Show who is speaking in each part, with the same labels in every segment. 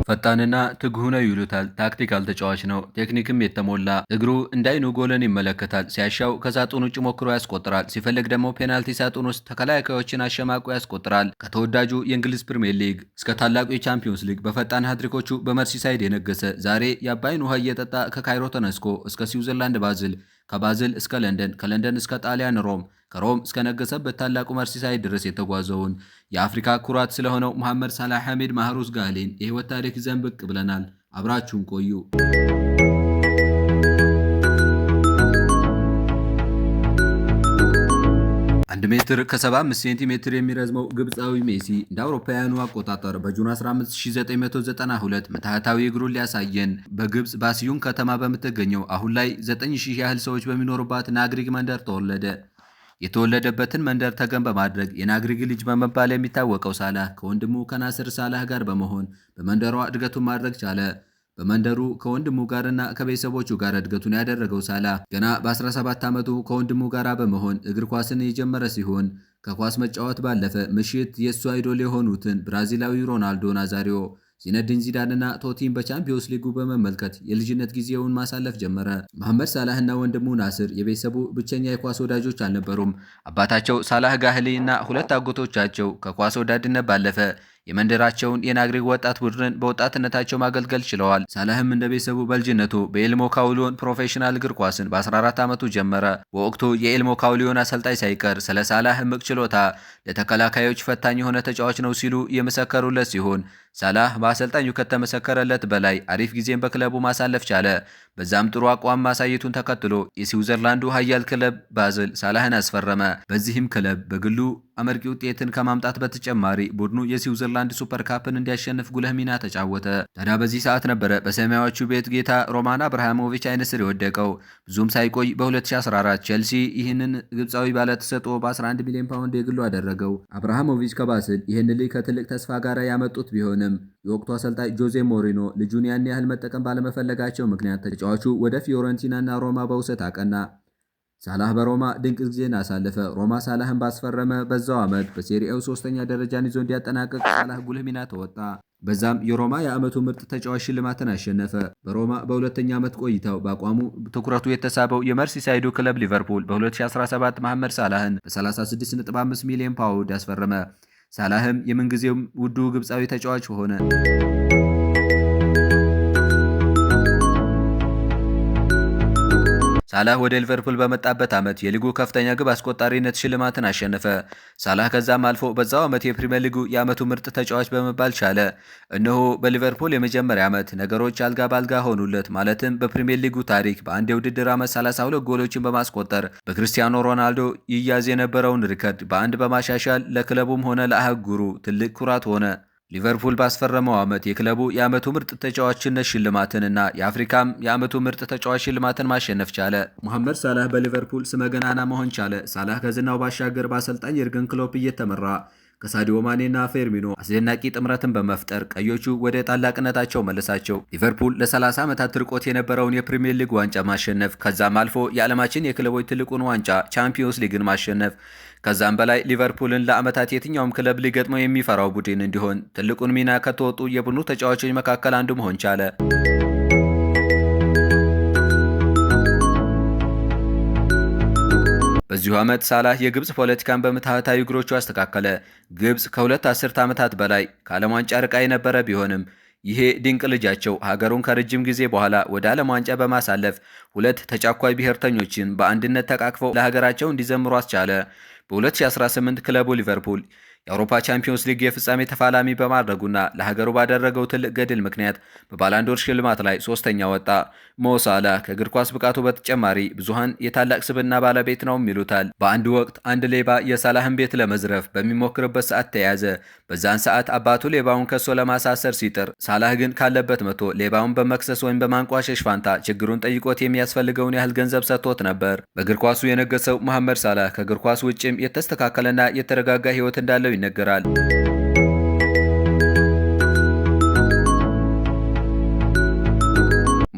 Speaker 1: ፈጣንና ትጉህ ነው ይሉታል። ታክቲካል ተጫዋች ነው። ቴክኒክም የተሞላ እግሩ እንዳይኑ ጎልን ይመለከታል። ሲያሻው ከሳጥን ውጭ ሞክሮ ያስቆጥራል። ሲፈልግ ደግሞ ፔናልቲ ሳጥን ውስጥ ተከላካዮችን አሸማቆ ያስቆጥራል። ከተወዳጁ የእንግሊዝ ፕሪምየር ሊግ እስከ ታላቁ የቻምፒዮንስ ሊግ በፈጣን ሃትሪኮቹ በመርሲሳይድ የነገሰ ዛሬ የአባይን ውሃ እየጠጣ ከካይሮ ተነስኮ እስከ ስዊዘርላንድ ባዝል፣ ከባዝል እስከ ለንደን፣ ከለንደን እስከ ጣሊያን ሮም፣ ከሮም እስከ ነገሰበት ታላቁ መርሲሳይድ ድረስ የተጓዘውን የአፍሪካ ኩራት ስለሆነው መሐመድ ሳላህ ሐሚድ ማህሩዝ ጋህሊን የህይወት ታሪክ ይዘን ብቅ ብለናል። አብራችሁን ቆዩ። 1 ሜትር ከ75 ሴንቲሜትር የሚረዝመው ግብፃዊ ሜሲ እንደ አውሮፓውያኑ አቆጣጠር በጁን 15 1992 ምትሃታዊ እግሩን ሊያሳየን በግብፅ ባስዩን ከተማ በምትገኘው አሁን ላይ 9000 ያህል ሰዎች በሚኖሩባት ናግሪግ መንደር ተወለደ። የተወለደበትን መንደር ተገን በማድረግ የናግሪግ ልጅ በመባል የሚታወቀው ሳላህ ከወንድሙ ከናስር ሳላህ ጋር በመሆን በመንደሯ እድገቱን ማድረግ ቻለ። በመንደሩ ከወንድሙ ጋርና ከቤተሰቦቹ ጋር እድገቱን ያደረገው ሳላህ ገና በ17 ዓመቱ ከወንድሙ ጋር በመሆን እግር ኳስን የጀመረ ሲሆን ከኳስ መጫወት ባለፈ ምሽት የእሱ አይዶል የሆኑትን ብራዚላዊ ሮናልዶ ናዛሪዮ፣ ዚነዲን ዚዳንና ቶቲን በቻምፒዮንስ ሊጉ በመመልከት የልጅነት ጊዜውን ማሳለፍ ጀመረ። መሐመድ ሳላህና ወንድሙ ናስር የቤተሰቡ ብቸኛ የኳስ ወዳጆች አልነበሩም። አባታቸው ሳላህ ጋህሊ እና ሁለት አጎቶቻቸው ከኳስ ወዳድነት ባለፈ የመንደራቸውን የናግሪግ ወጣት ቡድንን በወጣትነታቸው ማገልገል ችለዋል። ሳላህም እንደ ቤተሰቡ በልጅነቱ በኤልሞ ካውሊዮን ፕሮፌሽናል እግር ኳስን በ14 ዓመቱ ጀመረ። በወቅቱ የኤልሞ ካውሊዮን አሰልጣኝ ሳይቀር ስለ ሳላህ እምቅ ችሎታ ለተከላካዮች ፈታኝ የሆነ ተጫዋች ነው ሲሉ የመሰከሩለት ሲሆን ሳላህ በአሰልጣኙ ከተመሰከረለት በላይ አሪፍ ጊዜን በክለቡ ማሳለፍ ቻለ። በዛም ጥሩ አቋም ማሳየቱን ተከትሎ የስዊዘርላንዱ ኃያል ክለብ ባዝል ሳላህን አስፈረመ። በዚህም ክለብ በግሉ አመርቂ ውጤትን ከማምጣት በተጨማሪ ቡድኑ የስዊዘርላንድ ሱፐር ካፕን እንዲያሸንፍ ጉልህ ሚና ተጫወተ። ታዲያ በዚህ ሰዓት ነበረ በሰማያዊዎቹ ቤት ጌታ ሮማን አብርሃሞቪች አይን ስር የወደቀው። ብዙም ሳይቆይ በ2014 ቼልሲ ይህንን ግብፃዊ ባለተሰጥኦ በ11 ሚሊዮን ፓውንድ የግሉ አደረገው። አብርሃሞቪች ከባስል ይህን ልጅ ከትልቅ ተስፋ ጋር ያመጡት ቢሆንም የወቅቱ አሰልጣኝ ጆዜ ሞሪኖ ልጁን ያን ያህል መጠቀም ባለመፈለጋቸው ምክንያት ተጫዋቹ ወደ ፊዮረንቲና እና ሮማ በውሰት አቀና። ሳላህ በሮማ ድንቅ ጊዜን አሳለፈ። ሮማ ሳላህን ባስፈረመ በዛው ዓመት በሴሪኤው 3ኛ ደረጃን ይዞ እንዲያጠናቅቅ ሳላህ ጉልህ ሚና ተወጣ። በዛም የሮማ የዓመቱ ምርጥ ተጫዋች ሽልማትን አሸነፈ። በሮማ በሁለተኛ ዓመት ቆይታው በአቋሙ ትኩረቱ የተሳበው የመርሲሳይዱ ክለብ ሊቨርፑል በ2017 መሐመድ ሳላህን በ36.5 ሚሊዮን ፓውንድ ያስፈረመ። ሳላህም የምንጊዜው ውዱ ግብፃዊ ተጫዋች ሆነ። ሳላህ ወደ ሊቨርፑል በመጣበት ዓመት የሊጉ ከፍተኛ ግብ አስቆጣሪነት ሽልማትን አሸነፈ። ሳላህ ከዛም አልፎ በዛው ዓመት የፕሪሚየር ሊጉ የዓመቱ ምርጥ ተጫዋች በመባል ቻለ። እነሆ በሊቨርፑል የመጀመሪያ ዓመት ነገሮች አልጋ ባልጋ ሆኑለት። ማለትም በፕሪሚየር ሊጉ ታሪክ በአንድ የውድድር ዓመት 32 ጎሎችን በማስቆጠር በክርስቲያኖ ሮናልዶ ይያዝ የነበረውን ሪከርድ በአንድ በማሻሻል ለክለቡም ሆነ ለአህጉሩ ትልቅ ኩራት ሆነ። ሊቨርፑል ባስፈረመው ዓመት የክለቡ የዓመቱ ምርጥ ተጫዋችነት ሽልማትንና የአፍሪካም የዓመቱ ምርጥ ተጫዋች ሽልማትን ማሸነፍ ቻለ። መሐመድ ሳላህ በሊቨርፑል ስመገናና መሆን ቻለ። ሳላህ ከዝናው ባሻገር በአሰልጣኝ የርገን ክሎፕ እየተመራ ከሳዲዮ ማኔና ፌርሚኖ አስደናቂ ጥምረትን በመፍጠር ቀዮቹ ወደ ታላቅነታቸው መለሳቸው። ሊቨርፑል ለ30 ዓመታት ርቆት የነበረውን የፕሪሚየር ሊግ ዋንጫ ማሸነፍ፣ ከዛም አልፎ የዓለማችን የክለቦች ትልቁን ዋንጫ ቻምፒዮንስ ሊግን ማሸነፍ፣ ከዛም በላይ ሊቨርፑልን ለዓመታት የትኛውም ክለብ ሊገጥመው የሚፈራው ቡድን እንዲሆን ትልቁን ሚና ከተወጡ የቡድኑ ተጫዋቾች መካከል አንዱ መሆን ቻለ። በዚሁ ዓመት ሳላህ የግብፅ ፖለቲካን በምትሃታዊ እግሮቹ አስተካከለ። ግብፅ ከሁለት አስርት ዓመታት በላይ ከዓለም ዋንጫ ርቃ የነበረ ቢሆንም ይሄ ድንቅ ልጃቸው ሀገሩን ከረጅም ጊዜ በኋላ ወደ ዓለም ዋንጫ በማሳለፍ ሁለት ተጫኳይ ብሔርተኞችን በአንድነት ተቃቅፈው ለሀገራቸው እንዲዘምሩ አስቻለ። በ2018 ክለቡ ሊቨርፑል የአውሮፓ ቻምፒዮንስ ሊግ የፍጻሜ ተፋላሚ በማድረጉና ለሀገሩ ባደረገው ትልቅ ገድል ምክንያት በባላንዶር ሽልማት ላይ 3ኛ ወጣ። ሞ ሳላህ ከእግር ኳስ ብቃቱ በተጨማሪ ብዙሃን የታላቅ ስብዕና ባለቤት ነውም ይሉታል። በአንድ ወቅት አንድ ሌባ የሳላህን ቤት ለመዝረፍ በሚሞክርበት ሰዓት ተያዘ። በዛን ሰዓት አባቱ ሌባውን ከሶ ለማሳሰር ሲጥር፣ ሳላህ ግን ካለበት መጥቶ ሌባውን በመክሰስ ወይም በማንቋሸሽ ፋንታ ችግሩን ጠይቆት የሚያስፈልገውን ያህል ገንዘብ ሰጥቶት ነበር። በእግር ኳሱ የነገሰው መሐመድ ሳላህ ከእግር ኳስ ውጭም የተስተካከለና የተረጋጋ ሕይወት እንዳለው ይነገራል።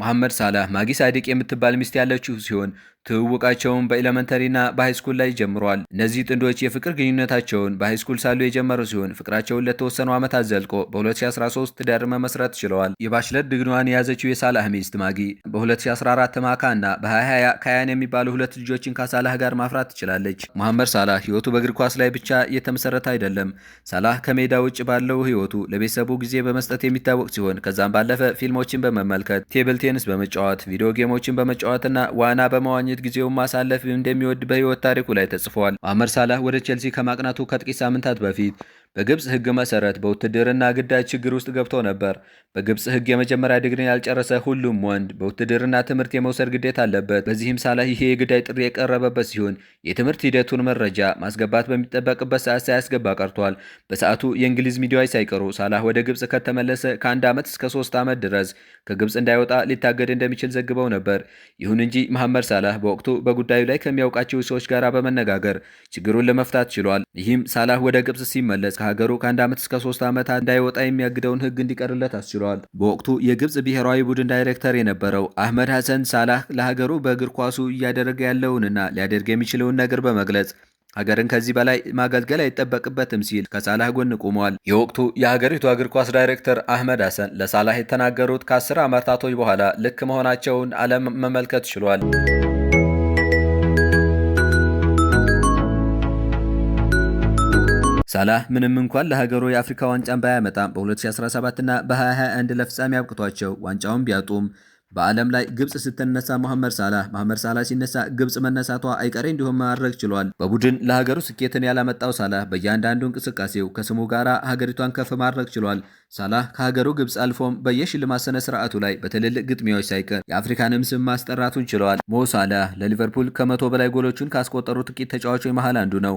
Speaker 1: መሐመድ ሳላህ ማጊ ሳዲቅ የምትባል ሚስት ያለችው ሲሆን ትውውቃቸውን በኤሌመንተሪና በሃይስኩል ላይ ጀምሯል። እነዚህ ጥንዶች የፍቅር ግንኙነታቸውን በሃይስኩል ሳሉ የጀመሩ ሲሆን ፍቅራቸውን ለተወሰኑ ዓመታት ዘልቆ በ2013 ትዳር መመስረት ችለዋል። የባችለር ድግሪዋን የያዘችው የሳላህ ሚስት ማጊ በ2014 ማካ እና በ2020 ካያን የሚባሉ 2 ልጆችን ከሳላህ ጋር ማፍራት ትችላለች። መሐመድ ሳላህ ህይወቱ በእግር ኳስ ላይ ብቻ የተመሰረተ አይደለም። ሳላህ ከሜዳ ውጭ ባለው ህይወቱ ለቤተሰቡ ጊዜ በመስጠት የሚታወቅ ሲሆን ከዛም ባለፈ ፊልሞችን በመመልከት፣ ቴብል ቴኒስ በመጫወት፣ ቪዲዮ ጌሞችን በመጫወትና ዋና በመዋኘት ጊዜውን ማሳለፍ እንደሚወድ በህይወት ታሪኩ ላይ ተጽፏል። መሐመድ ሳላህ ወደ ቼልሲ ከማቅናቱ ከጥቂት ሳምንታት በፊት በግብፅ ህግ መሰረት በውትድርና ግዳጅ ችግር ውስጥ ገብቶ ነበር። በግብፅ ህግ የመጀመሪያ ዲግሪን ያልጨረሰ ሁሉም ወንድ በውትድርና ትምህርት የመውሰድ ግዴታ አለበት። በዚህም ሳላህ ይሄ የግዳጅ ጥሪ የቀረበበት ሲሆን የትምህርት ሂደቱን መረጃ ማስገባት በሚጠበቅበት ሰዓት ሳያስገባ ቀርቷል። በሰዓቱ የእንግሊዝ ሚዲያዎች ሳይቀሩ ሳላህ ወደ ግብፅ ከተመለሰ ከ1 ዓመት እስከ 3 ዓመት ድረስ ከግብፅ እንዳይወጣ ሊታገድ እንደሚችል ዘግበው ነበር። ይሁን እንጂ መሐመድ ሳላህ በወቅቱ በጉዳዩ ላይ ከሚያውቃቸው ሰዎች ጋር በመነጋገር ችግሩን ለመፍታት ችሏል። ይህም ሳላህ ወደ ግብፅ ሲመለስ ከሀገሩ ከ1 ዓመት እስከ 3 ዓመታት እንዳይወጣ የሚያግደውን ህግ እንዲቀርለት አስችሏል። በወቅቱ የግብፅ ብሔራዊ ቡድን ዳይሬክተር የነበረው አህመድ ሐሰን ሳላህ ለሀገሩ በእግር ኳሱ እያደረገ ያለውንና ሊያደርግ የሚችለውን ነገር በመግለጽ ሀገርን ከዚህ በላይ ማገልገል አይጠበቅበትም ሲል ከሳላህ ጎን ቆሟል። የወቅቱ የሀገሪቱ እግር ኳስ ዳይሬክተር አህመድ ሐሰን ለሳላህ የተናገሩት ከ10 ዓመታቶች በኋላ ልክ መሆናቸውን ዓለም መመልከት ችሏል። ሳላህ ምንም እንኳን ለሀገሩ የአፍሪካ ዋንጫን ባያመጣም በ2017 እና በ2021 ለፍጻሜ አብቅቷቸው ዋንጫውን ቢያጡም በዓለም ላይ ግብፅ ስትነሳ መሐመድ ሳላህ ሲነሳ ግብፅ መነሳቷ አይቀሬ እንዲሆን ማድረግ ችሏል። በቡድን ለሀገሩ ስኬትን ያላመጣው ሳላህ በእያንዳንዱ እንቅስቃሴው ከስሙ ጋር ሀገሪቷን ከፍ ማድረግ ችሏል። ሳላህ ከሀገሩ ግብፅ አልፎም በየሽልማት ስነ ስርዓቱ ላይ በትልልቅ ግጥሚያዎች ሳይቀር የአፍሪካንም ስም ማስጠራቱን ችለዋል። ሞ ሳላህ ለሊቨርፑል ከ100 በላይ ጎሎቹን ካስቆጠሩ ጥቂት ተጫዋቾች መሃል አንዱ ነው።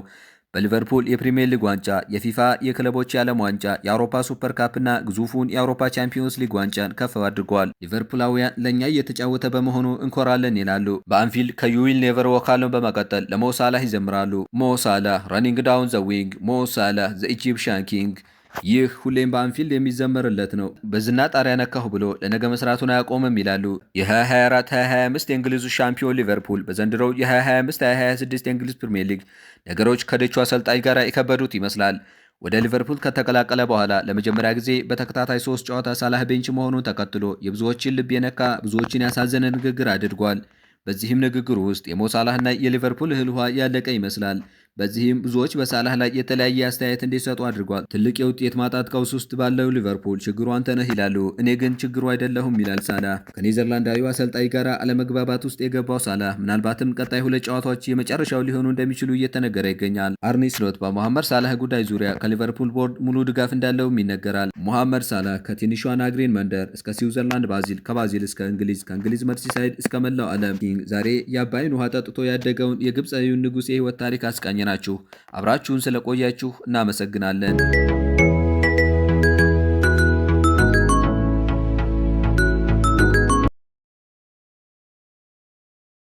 Speaker 1: በሊቨርፑል የፕሪሚየር ሊግ ዋንጫ፣ የፊፋ የክለቦች የዓለም ዋንጫ፣ የአውሮፓ ሱፐር ካፕ እና ግዙፉን የአውሮፓ ቻምፒዮንስ ሊግ ዋንጫን ከፍ አድርገዋል። ሊቨርፑላውያን ለእኛ እየተጫወተ በመሆኑ እንኮራለን ይላሉ። በአንፊልድ ከዩዊል ኔቨር ወካልን በመቀጠል ለሞ ሳላህ ይዘምራሉ። ሞ ሳላህ ረኒንግ ዳውን ዘ ዊንግ፣ ሞ ሳላህ ዘ ኢጂፕሽያን ኪንግ። ይህ ሁሌም በአንፊልድ የሚዘመርለት ነው። በዝና ጣሪያ ነካሁ ብሎ ለነገ መስራቱን አያቆምም ይላሉ። የ2024-2025 የእንግሊዙ ሻምፒዮን ሊቨርፑል በዘንድሮው የ2025-2026 የእንግሊዝ ፕሪምየር ሊግ ነገሮች ከደቹ አሰልጣኝ ጋር የከበዱት ይመስላል። ወደ ሊቨርፑል ከተቀላቀለ በኋላ ለመጀመሪያ ጊዜ በተከታታይ 3 ጨዋታ ሳላህ ቤንች መሆኑን ተከትሎ የብዙዎችን ልብ የነካ ብዙዎችን ያሳዘነ ንግግር አድርጓል። በዚህም ንግግር ውስጥ የሞ ሳላህና የሊቨርፑል እህል ውሃ ያለቀ ይመስላል። በዚህም ብዙዎች በሳላህ ላይ የተለያየ አስተያየት እንዲሰጡ አድርጓል። ትልቅ የውጤት ማጣት ቀውስ ውስጥ ባለው ሊቨርፑል ችግሩ አንተ ነህ ይላሉ። እኔ ግን ችግሩ አይደለሁም ይላል ሳላህ። ከኔዘርላንዳዊው አሰልጣኝ ጋር አለመግባባት ውስጥ የገባው ሳላህ ምናልባትም ቀጣይ 2 ጨዋታዎች የመጨረሻው ሊሆኑ እንደሚችሉ እየተነገረ ይገኛል። አርኔ ስሎት በመሐመድ ሳላህ ጉዳይ ዙሪያ ከሊቨርፑል ቦርድ ሙሉ ድጋፍ እንዳለውም ይነገራል። መሐመድ ሳላህ ከትንሿ ናግሪን መንደር እስከ ስዊዘርላንድ ባዚል፣ ከባዚል እስከ እንግሊዝ፣ ከእንግሊዝ መርሲሳይድ እስከ መላው ዓለም ዛሬ የአባይን ውሃ ጠጥቶ ያደገውን የግብፃዊውን ንጉሥ የህይወት ታሪክ አስቃኘ ናችሁ። አብራችሁን ስለቆያችሁ እናመሰግናለን።